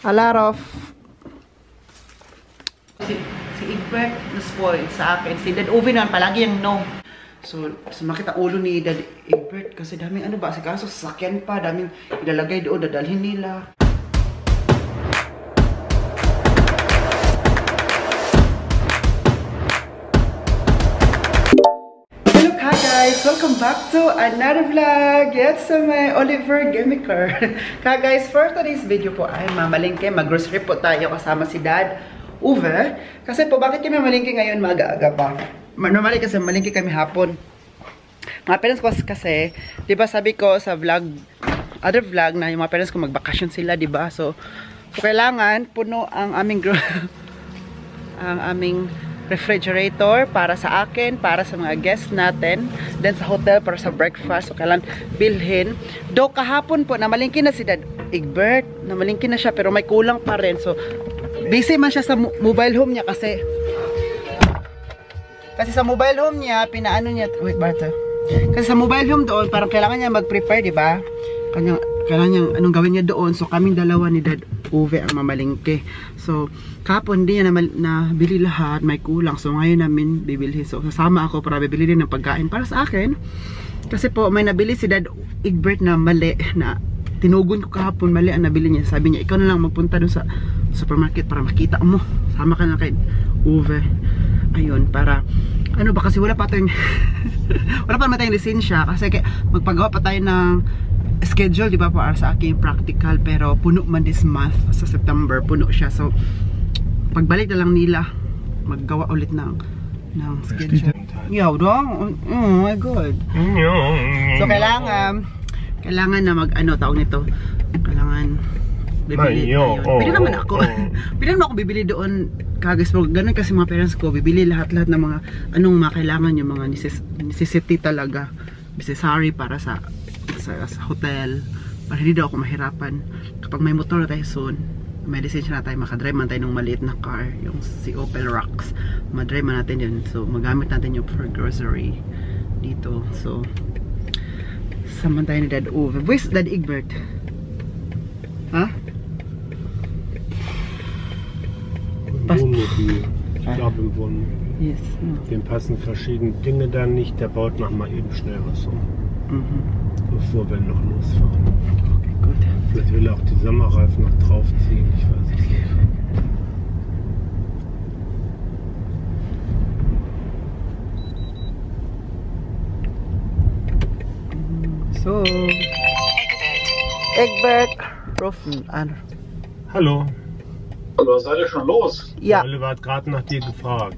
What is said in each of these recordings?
A lot of si Egbert na spoiled sa akin. Si Dad Ovi naman palagi yung no. So sumakit ang ulo ni Dad Egbert kasi daming ano ba, sa kaso sasakyan pa, daming ilalagay doon, dadalhin nila. Hello guys, welcome back to another vlog. Yes, sa may Oliver Gemiker. Guys, for today's video po ay mamalingke, mag-grocery po tayo kasama si Dad Uwe. Kasi po, bakit kami malingke ngayon maaga-aga pa? Normally kasi malingke kami hapon. Mga parents ko kasi, di ba sabi ko sa vlog, other vlog na yung mga parents ko magbakasyon sila, di ba? So kailangan puno ang aming ang aming refrigerator para sa akin, para sa mga guests natin, then sa hotel para sa breakfast. So kailangan bilhin. Do kahapon po, namalingki na si Dad Egbert, namalingki na siya pero may kulang pa rin. So busy man siya sa mobile home niya kasi sa mobile home niya, pinaano niya, wait, Barta. Kasi sa mobile home doon, parang kailangan niya mag-prepare, di ba? Kailangan niya, anong gawin niya doon. So, kaming dalawa ni Dad Uwe ang mamalingke. So, kapon din niya nabili lahat, may kulang. So, ngayon namin bibili. So, kasama ako para bibili din ng pagkain para sa akin. Kasi po, may nabili si Dad Egbert na mali, na tinugon ko kahapon, mali ang nabili niya. Sabi niya, ikaw na lang magpunta doon sa supermarket para makita mo. Sama ka na kay Uwe. Ayun, para ano ba, kasi wala pa tayong wala pa naman tayong lisensya kasi magpagawa pa tayo ng schedule, di ba, para sa aking practical, pero puno man this month, sa September puno siya. So pagbalik na lang nila maggawa ulit ng schedule. Yaw dong, oh my god. So kailangan na mag-ano tawag nito, kailangan bibili tayo. Pwede naman ako pwede naman ako bibili doon kagas, pero ganun kasi mga parents ko, bibili lahat-lahat ng mga anong makailangan, yung mga necessity talaga, necessary para sa hotel, para hindi daw ako mahirapan. Kapag may motor na tayo soon, may lisensya na tayo, makadrive man tayo ng maliit na car, yung si Opel Rocks, madrive man natin yun. So magamit natin yung for grocery dito. So saman tayo ni Dad Uwe. Where's Dad Egbert? Ha? Wohnmobil. Ich glaube im Wohnmobil. Yes. Dem passen verschiedene Dinge dann nicht. Der baut noch mal eben schnell was um. Bevor wir noch losfahren. Okay, gut. Vielleicht will er auch die Sommerreifen noch draufziehen. Ich weiß es nicht. So, Egbert rufen an. Hallo. Was seid ihr schon los? Ja. Oliver hat gerade nach dir gefragt.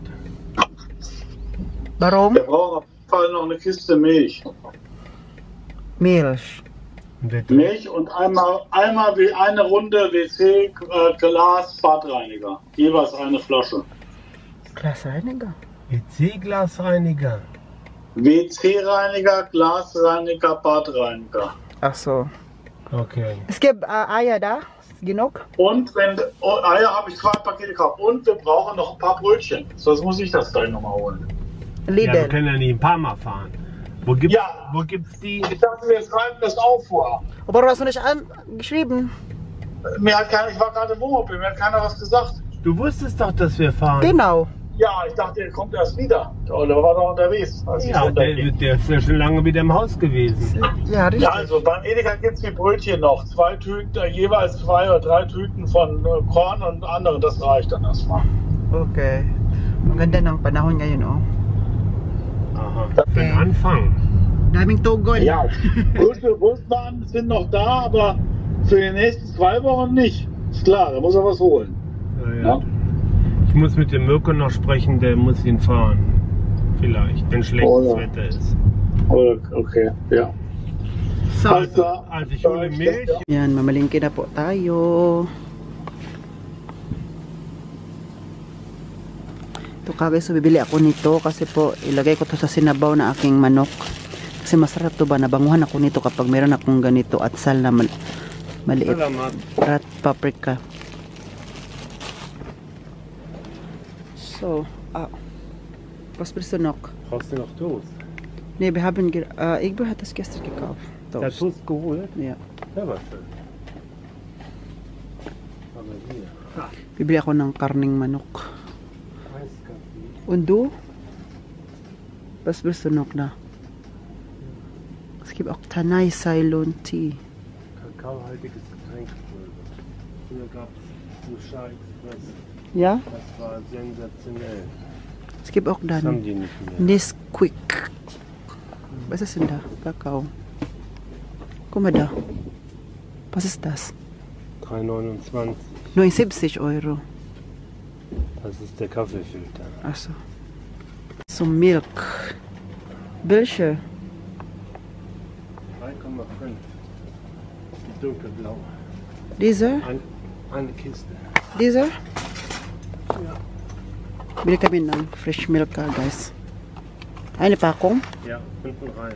Warum? Wir brauchen auf jeden Fall noch eine Kiste Milch. Milch. Milch und einmal wie eine Runde WC Glas Badreiniger. Jeweils eine Flasche. Glasreiniger? WC-Glasreiniger. WC-Reiniger, Glasreiniger, Badreiniger. Ach so. Okay. Es gibt Eier da? Genug? Und Eier habe ich 2 Pakete gekauft. Und wir brauchen noch ein paar Brötchen. Sonst muss ich das gleich nochmal holen. Lidl. Ja, wir können ja nicht ein paar Mal fahren. Wo gibt's die? Ich dachte, wir schreiben das auf vor. Aber hast du nicht geschrieben? Ich war gerade im Wohnmobil, mir hat keiner was gesagt. Du wusstest doch, dass wir fahren. Genau. Ja, ich dachte, er kommt erst wieder. Der Oliver war doch unterwegs. Ja, der ist ja schon lange wieder im Haus gewesen. Ja, richtig. Ja, also beim Edeka gibt es die Brötchen noch. 2 Tüten, jeweils 2 oder 3 Tüten von Korn und andere. Das reicht dann erstmal. Okay. Maganda ng panahon ngayon, oh. Aha. Dann Anfang. Daming tugon. Ja, Wurstwaren sind noch da, aber für die nächsten 2 Wochen nicht. Ist klar, da muss er was holen. Ja. Ich muss mit dem Mirko noch sprechen, der muss ihn fahren. Vielleicht, wenn schlechtes Wetter ist. Okay, ja. So, Also ich hole Milch. yan, mamalingki na po tayo. Ito guys, so bibili ako nito kasi po ilagay ko to sa sinabaw na aking manok. Kasi masarap to ba, nabanguhan ako nito kapag meron akong ganito at sal na maliit. Rat paprika. So, was willst du noch? Brauchst du noch Toast? Nee, wir haben, Egbert hat das gestern gekauft. Der Toast geholt? Ja. Ja, was schön. Aber Bibili ako ng karning manok. Und du? Was willst du noch da? Es gibt auch Tanay Ceylon Tea. Kakaohaltiges Getränkepulver. Früher gab es Susha Express. Ja? Das war sensationell. Es gibt auch Das dann haben die nicht mehr. Nesquik. Was ist denn da? Kakao. Guck mal da. Was ist das? 3,29. 79 Euro. Das ist der Kaffeefilter. Achso. So Milk. Welche? 3,5. Die dunkelblaue. Diese? Eine Kiste. Diese? Ja. Bili kami ng fresh milk guys. Eine Packung? Ja, unten rein.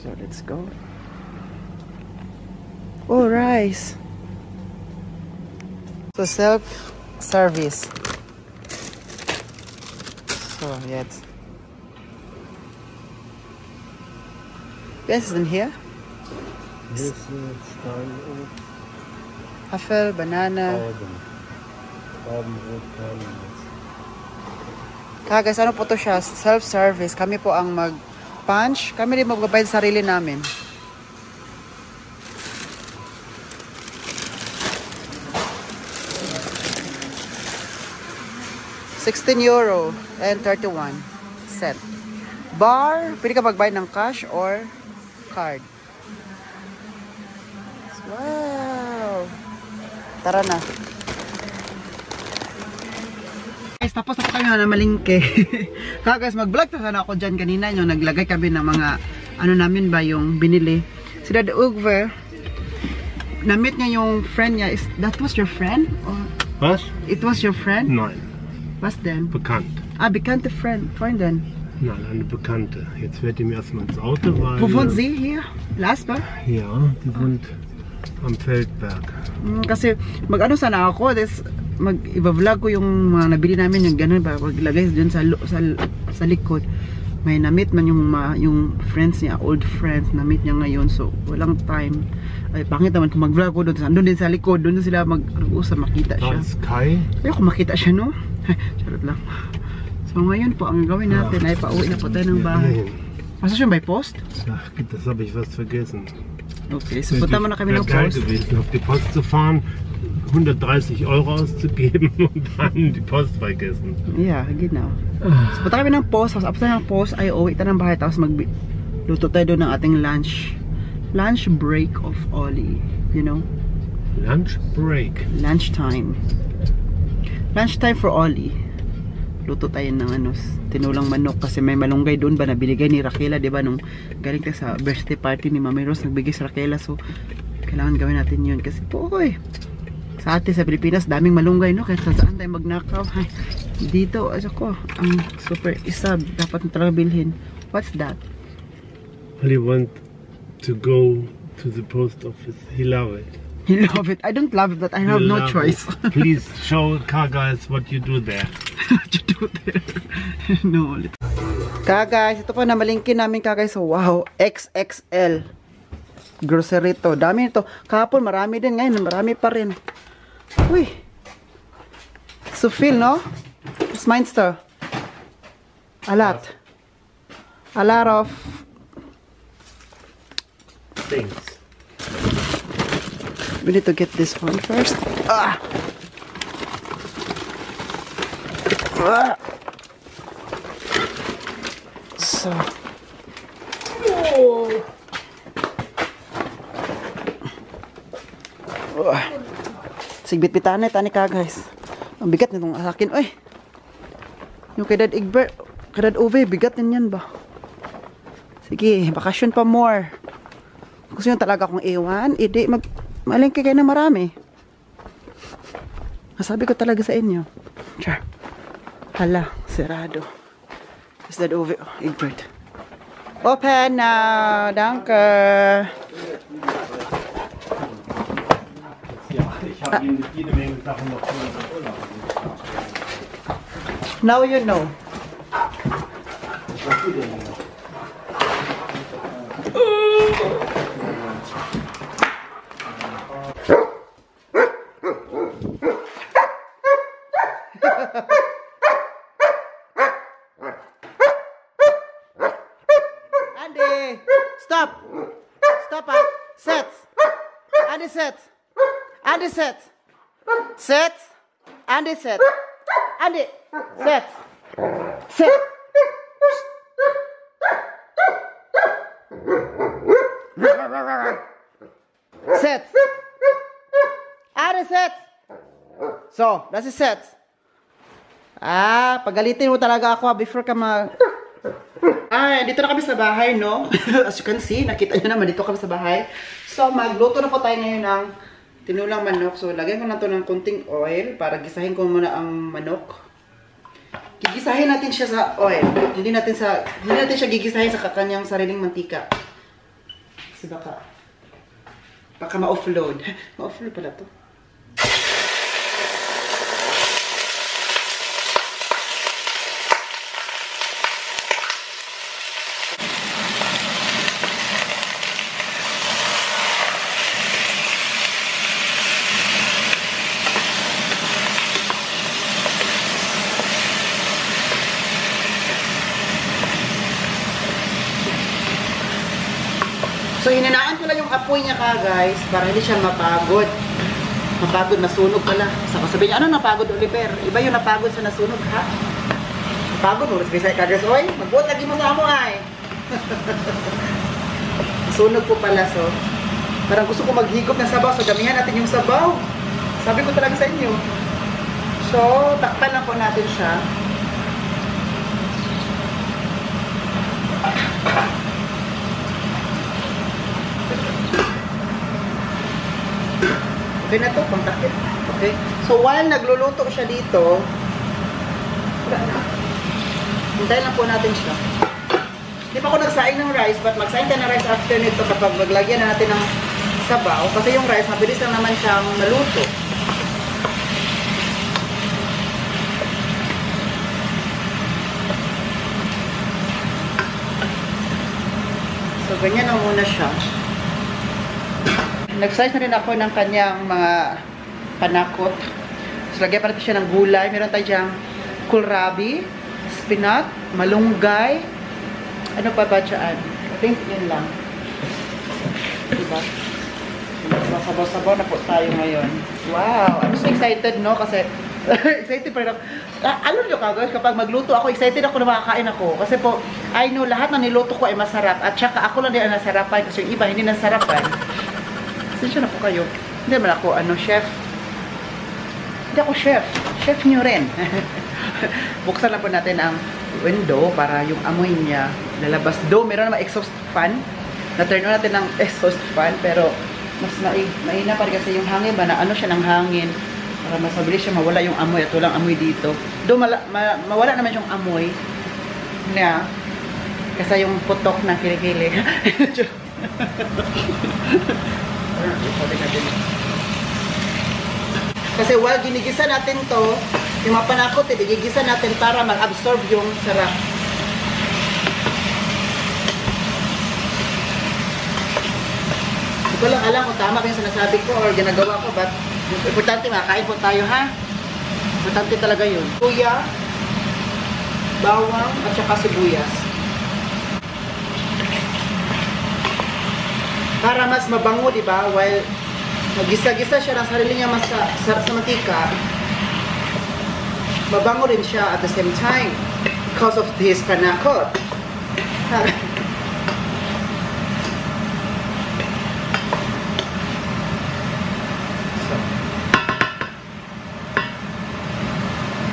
So let's go. Oh, rice. So self-service. So jetzt. Wer ist denn hier? Hier ist Steinobst, Apfel, Banana. Trauben, Rotkernen. Guys, ano po to siya? Self-service. Kami po ang mag-punch. Kami rin magbabayad sa sarili namin. €16 and 31 cents. Bar, pwede ka magbayad ng cash or card. Wow! Tara na. Guys, tapos na po kami na malingke. Guys, mag-vlog na sana ako dyan kanina. Yung naglagay kami ng mga, ano namin ba, yung binili. Si Dad Ugve, na-meet niya yung friend niya. That was your friend? Or Was? it was your friend? Nein, Was denn? bekannt. Ah, bekannte Freundin. Nein, eine Bekannte. Jetzt wird ihm erstmal ins Auto rein. Wo wohnt sie hier? Laspa? Ja, die wohnt am Feldberg. Kasi mag-ano sana ako, mag-i-vlog ko yung mga nabili namin, yung gano'n ba, maglagay dun sa likod. May na-meet man yung friends niya, old friends, na-meet niya ngayon, so walang time. Ay, pangit naman kung mag-vlog ko doon. Doon din sa likod, doon sila mag-usap, makita siya. Da ist Kai. Ayoko makita siya, no? Charot lang. So ngayon po, ang gawin natin ay pauwi na po tayo ng bahay. Was ist schon bei Post? Ach, das habe ich was vergessen. Okay, so punta mo na kami ng geil Post. gewesen, auf die Post zu fahren, 130 € auszugeben und dann die Post vergessen. Yeah, genau. So punta kami ng Post, tapos after ng Post ay uwi tayo ng bahay, tapos magluto tayo doon ng ating lunch. Lunch break of Ollie, you know? Lunch break. Lunchtime. Lunchtime for Ollie. Luto tayo ng tinulang manok kasi may malunggay doon ba nabiligay ni Raquela, di ba, nung galing tayo sa birthday party ni Mami Rose, nagbigay si Raquela, so kailangan gawin natin yun kasi po sa atin sa Pilipinas daming malunggay, no, kahit saan tayo magnakaw. Ay, dito ko ang super isab dapat na talaga bilhin. What's that? Ollie want to go to the post office. He love it. You love it. I don't love it, but I have no Love choice. it. Please show car guys what you do there. What you do there? No. Guys, ito po na malingki namin guys. So, wow, XXL grocery to. Dami nito. Kahapon marami din, ngayon marami pa rin. Uy. So feel, no? It's Minster. A lot. A lot of Things. We need to get this one first. Ah! Ah! So. Sigbit-bitan na tani ka guys. Ang bigat nitong akin. Uy! Yung kay Dad Egbert, kay Dad Ove, bigat din yan ba? Sige, bakasyon pa more. Gusto nyo talaga akong iwan, hindi malingki kayo na marami. Nasabi ko talaga sa inyo. Char. Hala, serado. Is that over? Egbert. Open now. Danke. Ja, ich habe Ihnen jede Menge Sachen noch für unseren Urlaub. Now you know. Andy, stop. Stop, ah. Set. Andy, set. Andy, set. Set. Andy, set. Andy, set. Set. Set. Andy, set. So, that's it, set. Ah, pagalitin mo talaga ako before ka mag... Ay, dito na kami sa bahay, no? As you can see, nakita nyo naman, dito kami sa bahay. So, magluto na po tayo ngayon ng tinulang manok. So, lagyan ko na to ng konting oil para gisahin ko muna ang manok. Gigisahin natin siya sa oil. Hindi natin siya gigisahin sa kanyang sariling mantika. Kasi baka ma-offload. Ma-offload pala to. So, hinanaan ko lang yung apoy niya guys, para hindi siya mapagod. Mapagod, masunog pala. Saka sabihin niya, ano napagod, Oliver? Iba yung napagod sa nasunog, ha? Napagod, ulit bisay kagas, oy, magbuot lagi mo sa amo, ay. Masunog po pala, so. Parang gusto ko maghigop ng sabaw, so damihan natin yung sabaw. Sabi ko talaga sa inyo. So, takpan lang po natin siya. Okay na to, pangtakip. Okay? So, while nagluluto siya dito, hintayin lang po natin siya. Hindi pa ako nagsaing ng rice, but magsaing tayo ng rice after nito kapag maglagyan na natin ng sabaw. Kasi yung rice, mabilis lang naman siyang maluto. So, ganyan lang muna siya. Nag-slice na rin ako ng kanyang mga panakot. So, lagyan pa natin siya ng gulay. Meron tayo diyang kohlrabi, spinach, malunggay. Ano pa ba dyan? I think yun lang. Diba? Sabaw-sabaw na po tayo ngayon. Wow! I'm so excited, no? Kasi, excited pa rin ako. Alam nyo ka, guys, kapag magluto ako, excited ako na makakain ako. Kasi po, I know, lahat na niluto ko ay masarap. At saka ako lang din ang nasarapan. Kasi yung iba, hindi nasarapan. Sinsya na po kayo. Hindi naman ako, chef. Hindi ako chef. Chef nyo rin. Buksan na po natin ang window para yung amoy niya lalabas. Though, meron naman exhaust fan. Na-turn on natin ng exhaust fan. Pero, mas maina pa rin kasi yung hangin ba na siya ng hangin. Para mas mabilis siya mawala yung amoy at walang amoy dito. Though, mawala naman yung amoy na kasi yung putok na kilikili. Kasi while ginigisa natin to, yung mga panakot, gigisa natin para mag-absorb yung sarap. Hindi ko lang alam kung tama yung sinasabi ko or ginagawa ko, but importante makakain po tayo, ha? Importante talaga yun. Luya, bawang, at saka sibuyas. Para mas mabango, di ba? While magisa-gisa siya ng sarili niya sa mantika, mabango rin siya at the same time because of his panakot.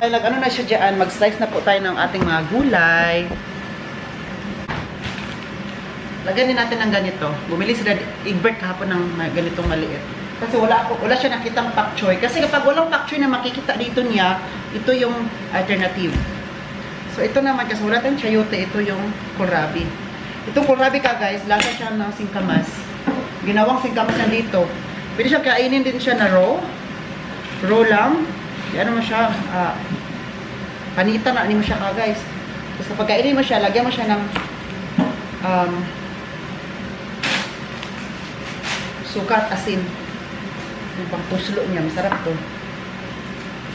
Nag-ano na siya dyan, mag-slice na po tayo ng ating mga gulay. Lagyan din natin ng ganito. Bumili sila Egbert kahapon ng ganitong maliit. Kasi wala siya nakitang pak choy. Kasi kapag walang pak choy na makikita dito niya, ito yung alternative. So ito naman, kasi wala tayong chayote, ito yung kohlrabi. Itong kohlrabi ka guys, lasa siya ng singkamas. Ginawang singkamas na dito. Pwede siya kainin din siya na raw. Raw lang. Ano mo siya, panita na, ano mo siya ka guys. Tapos kapag kainin mo siya, lagyan mo siya ng suka at asin. Yung pangpuslo niya, masarap to.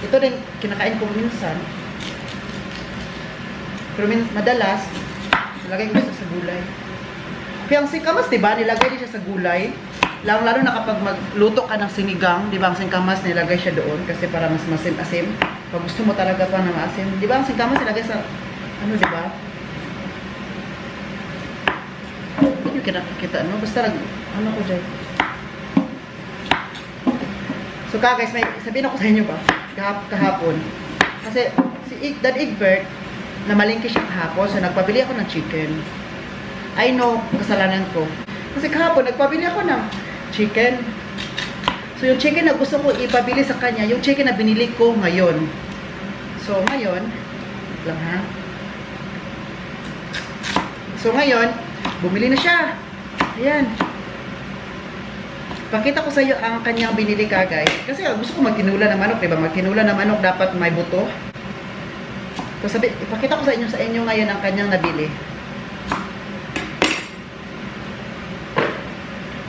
Ito din, kinakain ko minsan. Pero madalas, nilagay ko siya sa gulay. Kaya ang singkamas, diba, nilagay din siya sa gulay. Lalo na kapag magluto ka ng sinigang, diba, ang singkamas nilagay siya doon kasi para mas masim-asim. Pag gusto mo talaga pa ng asim, diba, ang singkamas nilagay sa, ano, diba? Hindi nyo kita, ano, basta ano ko dyan. So guys, may sabihin ako sa inyo ba, kahapon. Kasi si Dad Egbert, namalingki siya kahapon, so nagpabili ako ng chicken. I know, kasalanan ko. Kasi kahapon, nagpabili ako ng chicken. So yung chicken na gusto ko ipabili sa kanya, yung chicken na binili ko ngayon. So ngayon, lang ha. So ngayon, bumili na siya. Ayan. Pakita ko sa iyo ang kanyang binili ka, guys. Kasi gusto ko magkinula ng manok, diba? Magkinula ng manok dapat may buto. So ipakita ko sa inyo ngayon ang kanyang nabili.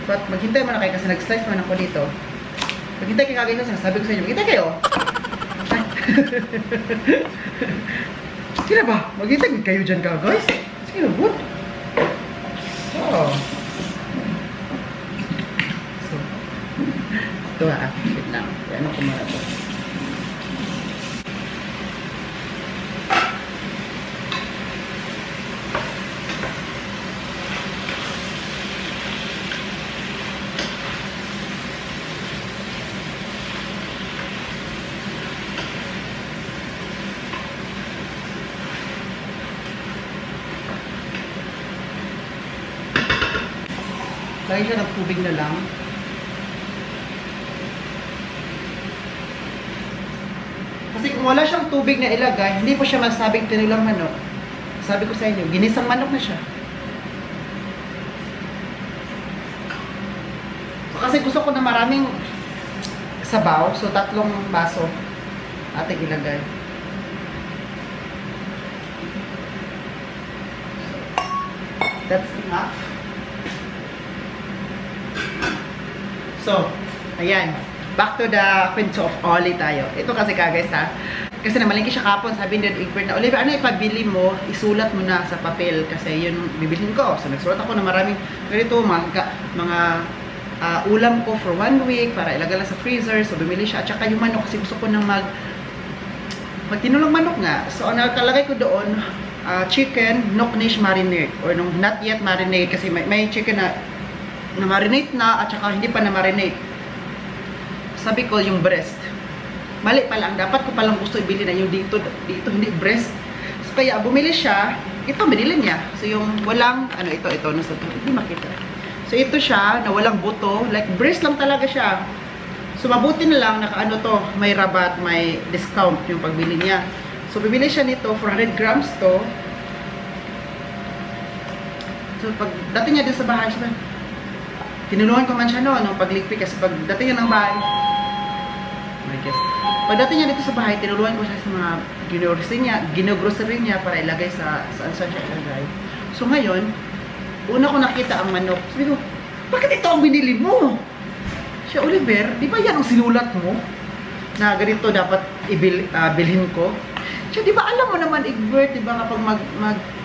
But maghintay mo na kayo kasi nag-slice man ako dito. Maghintay kayo kagay kasi sabi ko sa inyo, maghintay kayo. Sige na ba? Maghintay kayo dyan ka, guys. Sige na, good. Ito ha, wait lang. Ano ko muna ito? Lagay siya ng tubig na lang. Kasi kung wala siyang tubig na ilagay, hindi po siya masabing tinulang manok. Sabi ko sa inyo, ginisang manok na siya. So, kasi gusto ko na maraming sabaw, so 3 baso ating ilagay. That's enough. So, ayan. Back to the kwento of Oli tayo. Ito kasi guys ha. Kasi namalingki siya kapon, sabi ni Dad Egbert na, Olivia, ano ipabili mo? Isulat mo na sa papel kasi yun bibilhin ko. So nagsulat ako na maraming ganito, mga ulam ko for 1 week para ilagay lang sa freezer. So bumili siya. At saka yung manok kasi gusto ko nang magtinulang manok nga. So nakalagay ko doon chicken Noknish marinade or not yet marinade kasi may chicken na marinate na at saka hindi pa na marinate. Sabi ko yung breast. Mali pa lang. Dapat ko palang gusto ibili na yung dito hindi breast. So kaya bumili siya. Ito binili niya. So yung walang, ito, nasa ito. Hindi makita. So ito siya na walang buto. Like breast lang talaga siya. So mabuti na lang to. May rabat, may discount yung pagbili niya. So bibili siya nito. 400 grams to. So pag dating niya din sa bahay siya, tinulungan ko man siya nung pagligpit kasi pag dating niya ng bahay, pagdating niya dito sa bahay, tinuluan ko siya sa mga ginogrocery niya para ilagay sa saan siya ilagay. So ngayon, una ko nakita ang manok. Sabi ko, bakit ito ang binili mo? Siya, Oliver, di ba yan ang sinulat mo? Na ganito dapat bilhin ko? Siya, di ba alam mo naman, Egbert, di ba kapag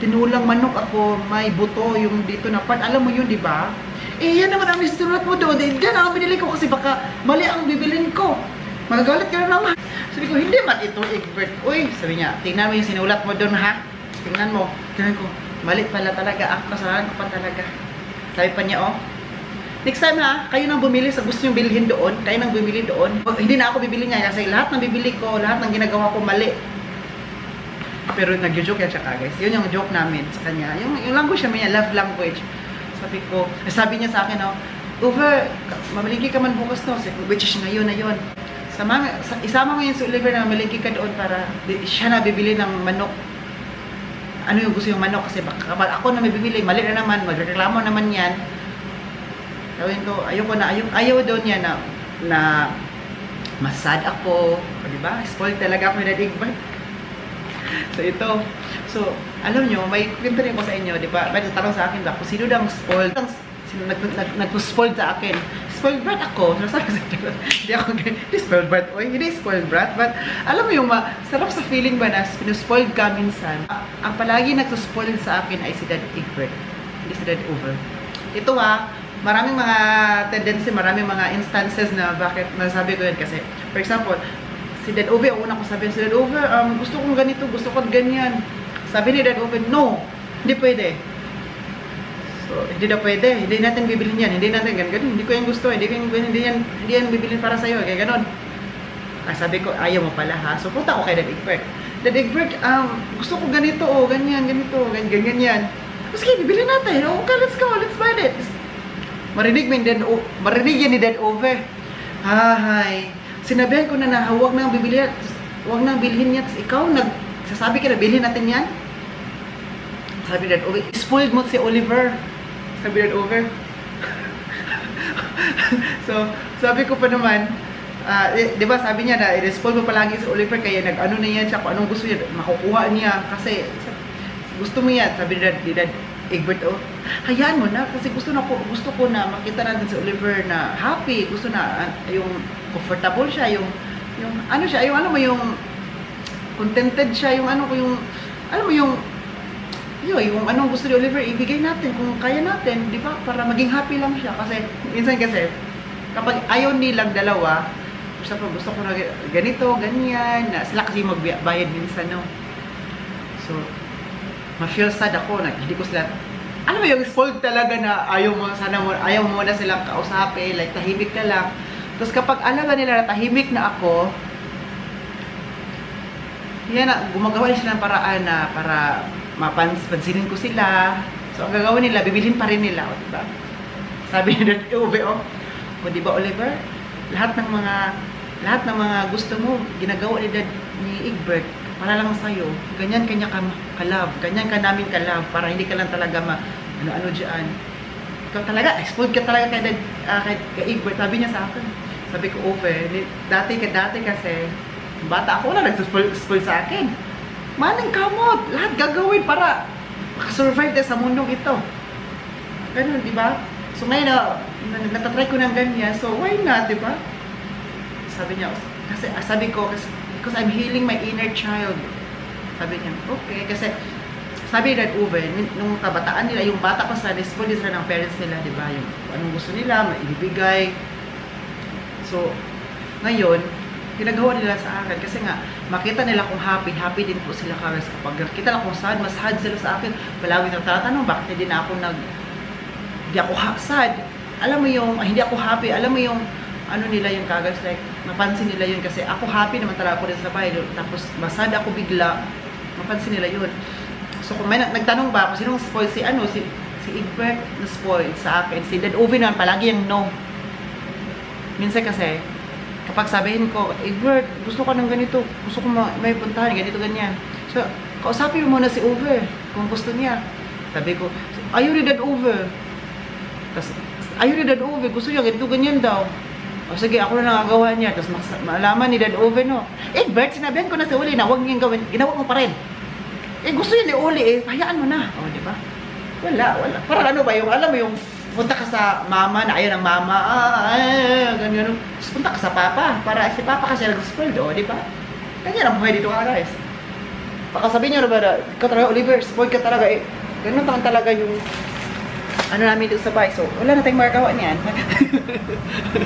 tinulang manok ako, may buto yung dito na part, alam mo yun, di ba? Eh, yan naman ang sinulat mo doon. Diyan ang binili ko kasi baka mali ang bibilin ko. Magagalit ka na naman. Sabi ko, hindi man ito, Egbert. Uy, sabi niya, tingnan mo yung sinulat mo doon, ha? Tingnan mo. Tingnan ko, mali pala talaga. Ako, kasalanan ko pa talaga. Sabi pa niya, oh. Next time, ha? Kayo nang bumili sa gusto nyo bilhin doon. Kayo nang bumili doon. Hindi na ako bibili niya kasi lahat ng bibili ko, lahat ng ginagawa ko mali. Pero nag-joke yan siya ka, guys. Yun yung joke namin sa kanya. Yung language namin niya, love language. Sabi niya sa akin, oh, Over, mamalingki ka man bukas, no? Which is ngayon na yun. Isama mo yun si Oliver na malingki ka doon para siya na bibili ng manok. Ano yung gusto yung manok? Kasi baka ako na may bibili, mali na naman, magreklamo naman yan. Gawin ko, ayaw doon niya na masad ako. O, diba? Spoiled talaga ako ni Dad Egbert. So ito. So, alam nyo, may kwento rin ko sa inyo, di ba? May tanong sa akin ba, kung sino daw spoiled, sino nag-spoiled sa akin. Spoiled brat ako. So, sabi ko, hindi ako, hindi spoiled brat. Oy, hindi spoiled brat. But, alam mo yung sarap sa feeling ba na spoiled ka minsan. Ang palagi nagsuspoiled sa akin ay si Dad Egbert. Hindi si Dad Over. Ito maraming mga tendency, maraming mga instances na bakit nasabi ko yun kasi. For example, si Dad Ove, una ko sabihin, si Dad Ove, gusto kong ganito, gusto ko ganyan. Sabi ni Dad Ove, no, hindi pwede. So, hindi na pwede, hindi natin bibilhin yan, hindi natin ganun, hindi ko yan gusto, hindi yan bibilhin para sa'yo, kaya ganun. Sabi ko, ayaw mo pala ha. So, punta ko kay Dad Egbert. Dad Egbert, gusto ko ganito, ganyan, ganito, ganyan yan. Sige, bibilhin natin, okay, let's go, let's buy it. Marinig yan ni Dad Ove. Hay. Sinabihan ko na huwag nang bibili yan, huwag nang bilhin niya, tapos ikaw, sasabi ka na bilhin natin yan? Sabi Dad Ove, spoiled mo si Oliver. Sabi Dad Ove. So, sabi ko pa naman, di ba sabi niya na, i-spoil mo palagi si Oliver, kaya nag-ano na yan siya, kung anong gusto niya, makukuha niya, kasi gusto mo yan, sabi ni Dad Egbert, hayaan mo na, kasi gusto ko na makita natin si Oliver na happy, gusto na, yung comfortable siya, yung ano siya, yung ano mo, yung contented siya, yung ano ko, yung, alam mo yung anong gusto ni Oliver, ibigay natin kung kaya natin, di ba? Para maging happy lang siya. Kasi, minsan kasi, kapag ayaw nilang dalawa, gusto ko na ganito, ganyan, na sila kasi magbayad minsan, no? So, ma-feel sad ako, hindi ko sila, alam mo yung spoiled talaga na ayaw mo na silang kausapin, like tahimik ka lang. Tapos kapag alam nila na tahimik na ako, yan na, gumagawa sila ng paraan na para mapansinin ko sila. So, ang gagawin nila, bibilhin pa rin nila, diba? Sabi ni Dad Ove, diba, Oliver? Lahat ng mga gusto mo, ginagawa ni Dad ni Egbert, para lang sa'yo. Ganyan kanya ka-love. Ganyan ka namin ka-love, para hindi ka lang talaga ano dyan. Ikaw talaga, spoiled ka talaga kay Egbert. Sabi niya sa akin. Sabi ko, Ove, dati kasi, bata ako, wala nag-spoil sa akin. Manang kamot, lahat gagawin para makasurvive tayo sa mundong ito. Ganun, di ba? So ngayon natatry ko ng ganyan, so why not, di ba? Sabi niya, sabi ko, because I'm healing my inner child. Sabi niya, okay, kasi sabi ni Dad Ove, nung kabataan nila, yung bata pa sila, spoiled sila ng parents nila, di ba? Yung anong gusto nila, maibibigay. So, ngayon, ginagawa nila sa akin kasi nga makita nila kung happy din po sila guys. Kapag nakita nila kung sad, mas sad sila sa akin. Palagi nang tatanong bakit hindi ako sad. Alam mo yung hindi ako happy, alam mo yung ano nila yung guys, like mapansin nila yun kasi ako happy naman talaga ako din sa bahay, tapos masad ako bigla, mapansin nila yun. So kung may nagtanong ba kung sinong spoil, si Egbert na spoil sa akin, si Dad Ove naman palagi yung no. Minsan kasi kapag sabihin ko, Egbert, gusto ko ng ganito, gusto ko may puntahan, ganito, ganyan. So, kausapin mo muna si Ove, kung gusto niya. Sabi ko, ayaw ni Dad Ove. Tapos, ayaw ni Dad Ove, gusto niya, ganito, ganyan daw. O sige, ako na nangagawa niya. Tapos, malaman ni Dad Ove, no. Egbert, sinabihan ko na si Uli na huwag niyang gawin, ginawa mo pa rin. Gusto niya ni Uli, hayaan mo na. O, di ba? Wala. Para ano ba yung, alam mo yung, punta ka sa mama, na ayaw ng mama, ganyan. Tapos punta ka sa papa, para si papa kasi nag-spoiled, di ba? Ganyan ang buhay dito guys. Baka sabihin nyo ba, ikaw talaga, Oliver, spoiled ka talaga, ganun talaga yung, ano namin dito sa bahay. So, wala na tayong magagawa niyan.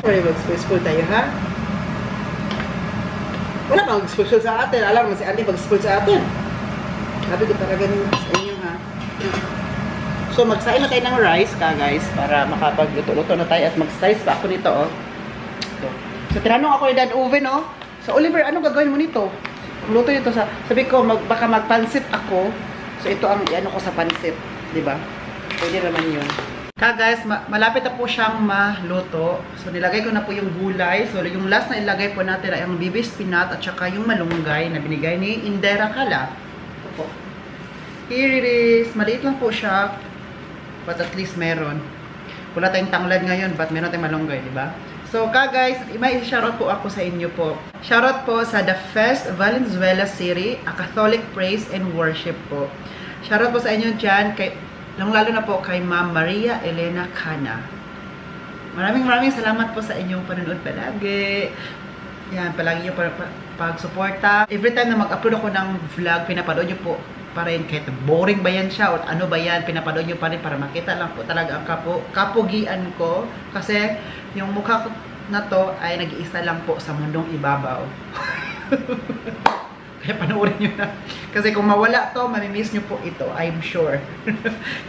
Oliver, mag-spoil tayo, ha? Wala kang mag-spoil sa atin. Alam mo si Andy mag-spoil sa atin. Sabi ko talaga sa inyo, ha? So, magsain na tayo ng rice guys, para makapagluto-luto na tayo at mag-slice pa ako nito, So, tinanong ako ni Dad Ove, no? So, Oliver, ano gagawin mo nito? Luto nito sabi ko, baka magpansit ako. So, ito ang ano ko sa pansit, di ba? Pwede naman yun. Guys, malapit na po siyang maluto. So, nilagay ko na po yung gulay. So, yung last na ilagay po natin ay ang bibi spinat at saka yung malunggay na binigay ni Indera Kala. Ito po. Here it is. Maliit lang po siya. But at least meron. Wala tayong tanglad ngayon, but meron tayong malunggay, di ba? So guys, may shoutout po ako sa inyo po. Shoutout po sa The Fest Valenzuela City, a Catholic Praise and Worship po. Shoutout po sa inyo dyan, lalo na po kay Ma'am Maria Elena Cana. Maraming salamat po sa inyong panonood palagi. Yan, palagi nyo pag-suporta. Every time na mag-upload ako ng vlog, pinapanood nyo po pa rin, kahit boring ba yan siya o ano ba yan, pinapanood nyo pa rin para makita lang po talaga ang kapugian ko. Kasi yung mukha ko na to ay nag-iisa lang po sa mundong ibabaw. Kaya panoorin nyo na. Kasi kung mawala to, mamimiss nyo po ito, I'm sure.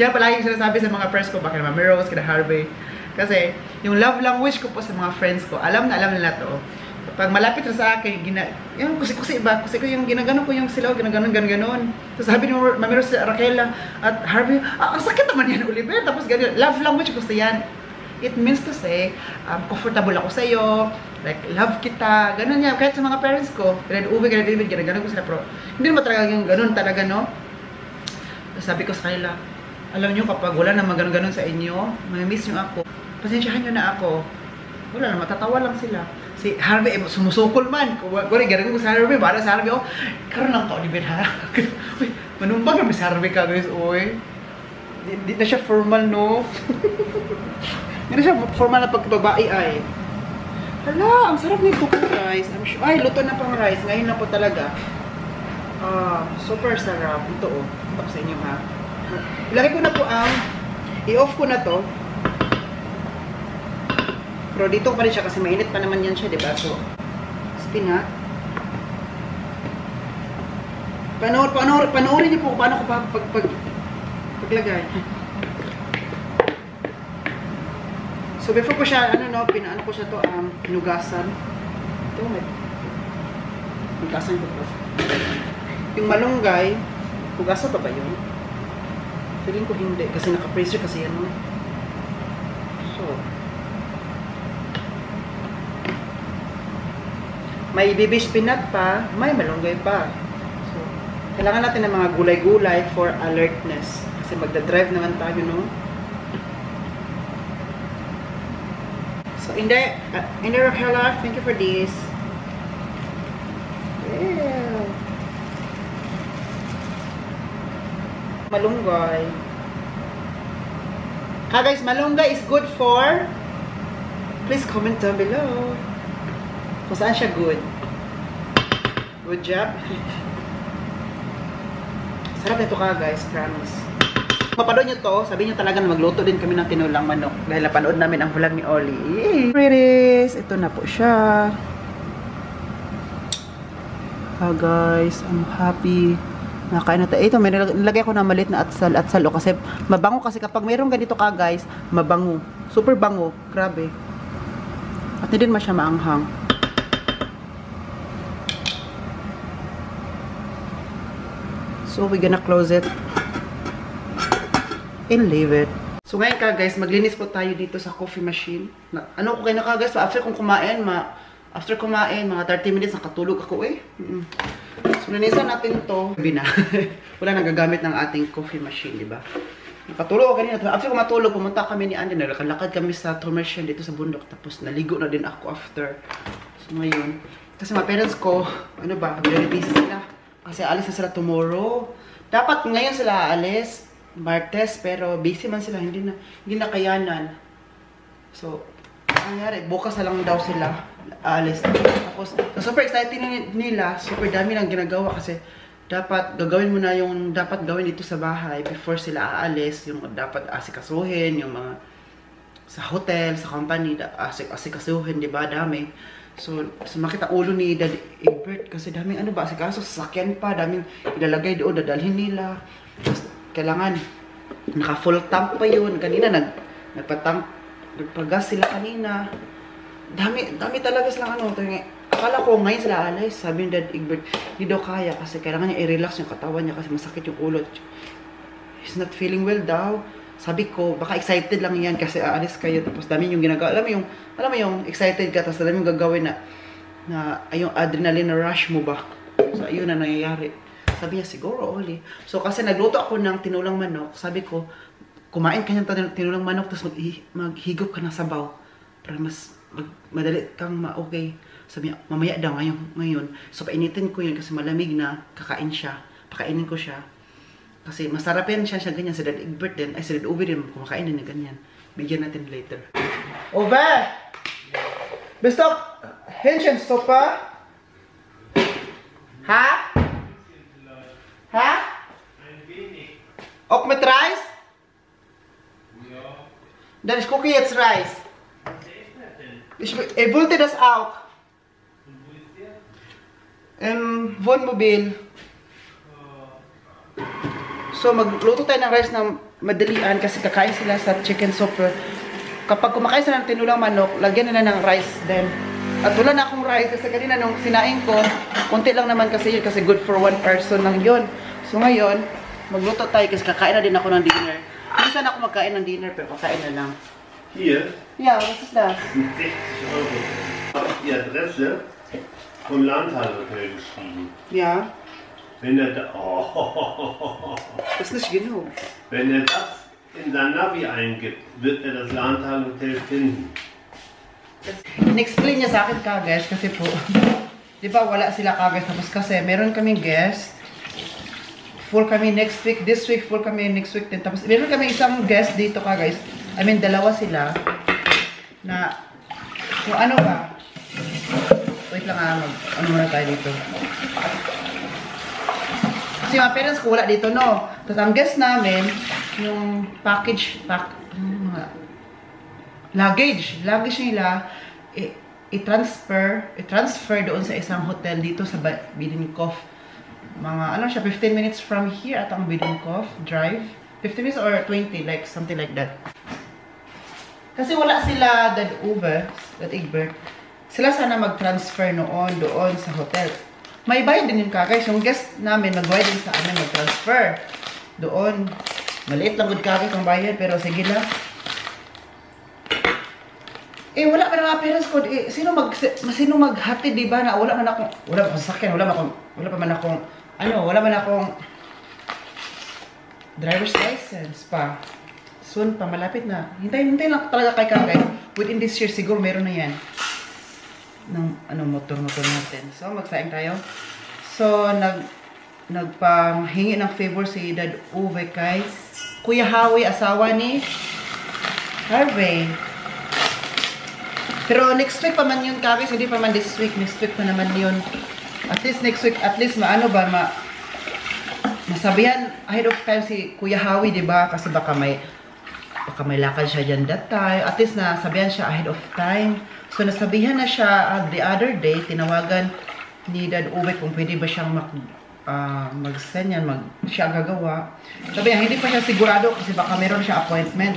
Yan palagi yung sinasabi sa mga friends ko, baka Mami Rose, kina Harvey. Kasi yung love language ko po sa mga friends ko, alam na nila to. Pag malapit na sa akin, yung kusi-kusi ba? Kusi ko yung ginagano ko yung sila, ganon. So sabi ni Mami Rose, Raquel at Harvey, ang sakit naman yan, Oliver. Tapos ganyan, love language ko sa yan. It means to say, comfortable ako sa iyo, like, love kita, ganun yan. Kahit sa mga parents ko, ganun Uwe, ganun David, ganun ko sila, pero hindi naman talaga yung ganun talaga, no? Sabi ko sa kanila, alam nyo, kapag wala naman ganun sa inyo, may miss nyo ako, pasensyahan nyo na ako. Wala na, matatawa lang sila. Si Harvey, sumusukol man. Kung ganun ko sa Harvey, para sa Harvey, karoon lang ka, Oliver, ha? Uy, manumbag naman si Harvey ka, guys, uy. Hindi na siya formal, no? Hindi siya formal na pagbabae ay. Hala, ang sarap nito guys. I'm sure. Ay, luto na pang rice. Ngayon na po talaga. Super sarap. Ito oh. Ito sa inyo ha. Ilagay ko na po ang i-off ko na to. Pero dito pa rin siya kasi mainit pa naman yan siya, diba? So, spinach. Panoorin niyo po paano ko paglagay. So before ko siya, pinaano ko siya to, hinugasan. Ito, hinugasan ko to. Yung malunggay, hugasan pa ba yun? Feeling ko hindi, kasi naka-freezer kasi yan, no? So, may baby spinach pa, may malunggay pa. So, kailangan natin ng mga gulay-gulay for alertness. Kasi magdadrive naman tayo, no? So, Inday Raquel, thank you for this. Yeah. Malunggay. Guys, malunggay is good for, please comment down below kung saan siya good. Good job. Sarap nito guys, promise. Mapanood nyo to, sabi nyo talaga na magluto din kami ng tinulang manok dahil napanood namin ang vlog ni Oli. Pretties, ito na po siya. Guys, I'm happy. Nakain na tayo. Ito, may nilagay ko na maliit na atsal o kasi mabango kasi kapag mayroong ganito guys, mabango. Super bango. Grabe. At hindi din siya maanghang. So, we're gonna close it and leave it. So, ngayon guys, maglinis po tayo dito sa coffee machine. Ano ko kayo na guys, after kumain, mga 30 minutes, nakatulog ako So, linisan natin to. Wala nagagamit ng ating coffee machine, di ba? Nakatulog ako kanina. After ko matulog, pumunta kami ni Andy. Nalakad kami sa commercial dito sa bundok. Tapos, naligo na din ako after. So, ngayon. Kasi mga parents ko, ano ba, very busy sila. Kasi alis na sila tomorrow. Dapat ngayon sila alis, Martes, pero busy man sila, hindi na kayanan. So, nangyari, bukas na lang daw sila alis. Tapos, super excited nila, super dami lang ginagawa kasi dapat gagawin mo na yung dapat gawin dito sa bahay before sila aalis, yung dapat asikasuhin, yung mga sa hotel, sa company, asikasuhin, di ba? Dami. So makita ulo ni Daddy Egbert kasi daming asikaso, sasakyan pa, daming ilalagay doon, dadalhin nila. Tapos, kailangan naka full tank pa yun. Kanina nagpagas sila kanina. Dami talaga silang akala ko ngayon sila alis. Sabi ni Daddy Egbert, hindi daw kaya kasi kailangan niya i-relax yung katawan niya kasi masakit yung ulo. He's not feeling well daw. Sabi ko, baka excited lang yan kasi aalis kayo. Tapos dami yung ginagawa. Alam mo yung excited ka, tapos dami yung gagawin na yung adrenaline rush mo ba. So, ayun na nangyayari. Sabi niya, siguro, Oli. So, kasi nagluto ako ng tinulang manok. Sabi ko, kumain ka ng tinulang manok, tapos maghigop ka ng sabaw. Para mas madali kang okay. Sabi niya, mamaya daw ngayon. So, painitin ko yun kasi malamig na, kakain siya. Pakainin ko siya. Kasi masarap yan siya ganyan. Si Dad Egbert din, ay si Dad Uwe din, kumakain din na ganyan. Bigyan natin later. Uwe! Besok, Hähnchen sopa? Ha? Ha? Auch mit Reis? Ja. Dann ich gucke jetzt Reis. Ich wollte das auch. Im Wohnmobil. So magluto tayo ng rice na madalian kasi kakain sila sa chicken soup. Kapag kumakain sila ng tinulang manok, lagyan nila ng rice din. At wala na akong rice kasi kanina nung sinain ko, konti lang naman kasi yun kasi good for one person lang yun. So ngayon, magluto tayo kasi kakain na din ako ng dinner. Minsan ako magkain ng dinner pero kakain na lang. Hier? Ja, was ist das? 60 Euro. Habe ich die Adresse vom Landhalle-Hotel geschrieben. Ja. Wenn er da, oh, Das ist nicht genug. wenn er das in sein Navi eingibt, wird er das Landhalle-Hotel finden. In-explain niya sa akin kaguys kasi po, di ba wala sila kaguys tapos kasi meron kaming guest. Full kami next week, this week full kami next week din. Tapos meron kami isang guest dito kaguys. I mean dalawa sila na kung ano ba. Wait lang ano muna tayo dito. Kasi mga parents ko wala dito no. Tapos ang guest namin yung luggage nila i-transfer doon sa isang hotel dito sa Bidinkov. Mga ano siya 15 minutes from here at ang Bidinkov drive. 15 minutes or 20 like something like that. Kasi wala sila Dad Uwe, Dad Egbert. Sila sana mag-transfer doon sa hotel. May bayad din yung guys. Yung guest namin magbayad din sa amin mag-transfer doon. Maliit lang good guys ang bayad pero sige lang. Wala pa na mga parents ko. Sino maghatid, di ba? Na wala man akong sasakyan, wala man akong driver's license pa. Soon pa, malapit na. Hintay lang talaga kay Kakay. Within this year, siguro meron na yan. Ng motor natin. So, magsaing tayo. So, nagpanghingi ng favor si Dad Uwe kay Kuya Howie, asawa ni Harvey. Pero next week pa man yun, Kakis. Hindi pa man this week. Next week pa naman yun. At least next week, masabihan ahead of time si Kuya Howie, diba? Kasi baka may lakad siya dyan that time. At least nasabihan siya ahead of time. So nasabihan na siya the other day, tinawagan ni Dad Uwe kung pwede ba siyang mag-send yan, siya ang gagawa. Sabi niya, hindi pa siya sigurado kasi baka meron siya appointment.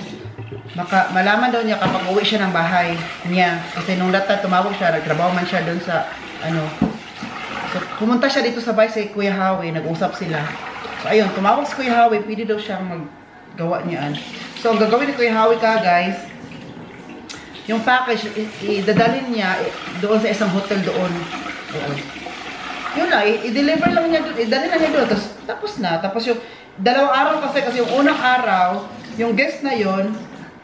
Baka malaman daw niya kapag uwi siya ng bahay niya. Kasi nung data tumawag siya, nagtrabaho man siya doon sa So pumunta siya dito sa bahay si Kuya Howie, nag-usap sila. So ayun, tumawag si Kuya Howie, pwede daw siyang maggawa niyan. So ang gagawin ni Kuya Howie guys, yung package, idadalhin niya doon sa isang hotel doon. Yun na, i-deliver lang niya doon, idalhin lang niya doon. Tapos na. Tapos yung dalawang araw kasi yung unang araw, yung guest na yon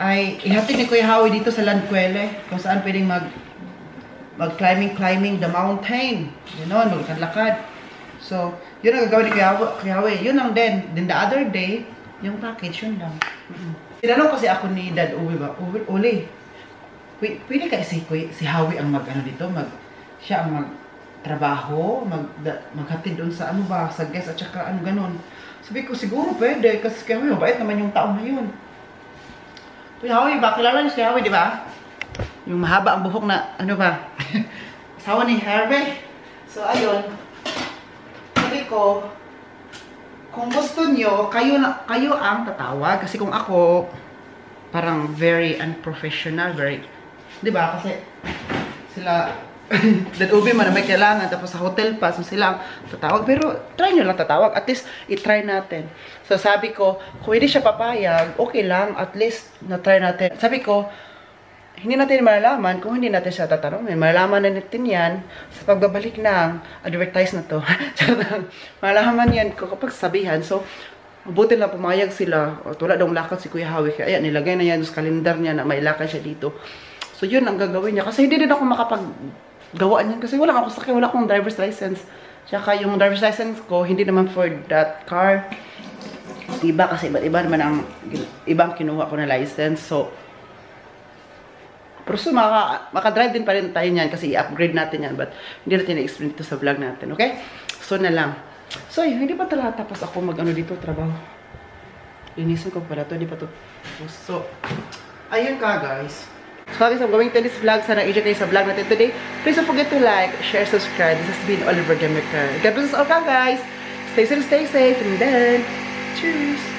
ay ihatid ni Kuya Howie dito sa Landquelle, kung saan pwedeng mag-climbing the mountain. Gano'n, maglalakad. So, yun ang gagawin ni Kuya Howie. Yun lang din. Then the other day, yung package, yun lang. Tinanong kasi ako ni Dad Uwe ba, Uli, pwede ka si Howie ang siya ang magtrabaho, maghatid doon sa sa guest at saka ganon. Sabi ko, siguro pwede, kasi kaya mabait naman yung taon na yun. Kuya Howie ba? Kilala niyo si Howie, di ba? Yung mahaba ang buhok na, asawa ni Harvey. So, ayun. Sabi ko, kung gusto niyo, kayo ang tatawag. Kasi kung ako, parang very unprofessional, di ba? Kasi sila, Dad Uwe man may kailangan, tapos sa hotel pa, so sila ang tatawag. Pero try nyo lang tatawag, at least i-try natin. So sabi ko, kung hindi siya papayag, okay lang, at least na-try natin. Sabi ko, hindi natin malalaman kung hindi natin siya tatanungin. Malalaman na natin yan sa pagbabalik ng advertise na to. Malalaman yan kapag sabihan. So, mabuti lang pumayag sila. At wala daw lakad si Kuya Howie. Kaya nilagay na yan sa kalendar niya na may lakad siya dito. So yun ang gagawin niya. Kasi hindi din ako makapaggawa niyan. Kasi wala ako sakay, wala akong driver's license. Tsaka yung driver's license ko, hindi naman for that car. Iba kasi iba naman ang ibang kinuha ko na license. So, pero so, makadrive din pa rin tayo niyan kasi i-upgrade natin yan. But hindi natin i-explain ito sa vlog natin. Okay? So na lang. So yun, hindi pa talaga tapos ako mag-ano dito, trabaho. Linisin ko pala ito, hindi pa ito. So, ayun ka guys. So guys, I'm going to this vlog. Sana i-enjoy kayo sa vlog natin today. Please don't forget to like, share, subscribe. This has been Oliver Demeter. God bless us all guys. Stay safe, and then, cheers!